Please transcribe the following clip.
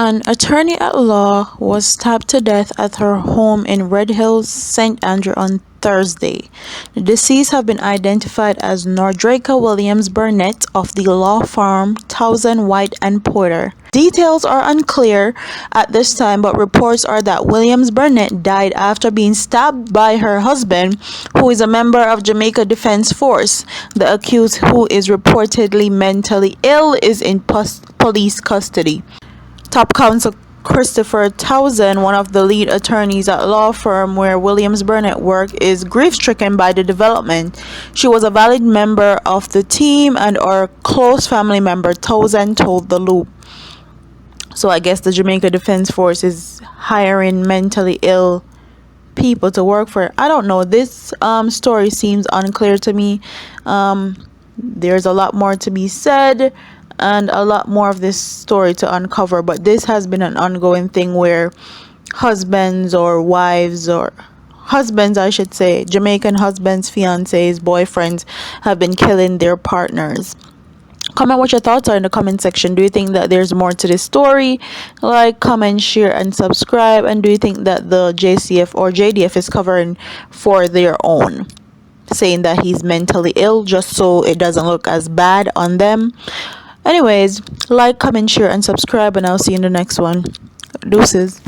An attorney at law was stabbed to death at her home in Red Hills, St. Andrew on Thursday. The deceased have been identified as Nordraka Williams Burnett of the law firm Townsend White and Porter. Details are unclear at this time, but reports are that Williams Burnett died after being stabbed by her husband, who is a member of Jamaica Defense Force. The accused, who is reportedly mentally ill, is in police custody. Top counsel Christopher Townsend, one of the lead attorneys at law firm where Williams Burnett worked, is grief-stricken by the development. She was a valued member of the team and our close family member, Townsend told The Loop. So I guess the Jamaica Defense Force is hiring mentally ill people to work for it. I don't know. This story seems unclear to me. There's a lot more to be said and a lot more of this story to uncover, but this has been an ongoing thing where husbands or wives, or husbands I should say, Jamaican husbands, fiancés, boyfriends have been killing their partners. Comment what your thoughts are in the comment section. Do you think that there's more to this story? Like, comment, share, and subscribe. And do you think that the JCF or JDF is covering for their own, saying that he's mentally ill just so it doesn't look as bad on them? Anyways, like, comment, share, and subscribe, and I'll see you in the next one. Deuces.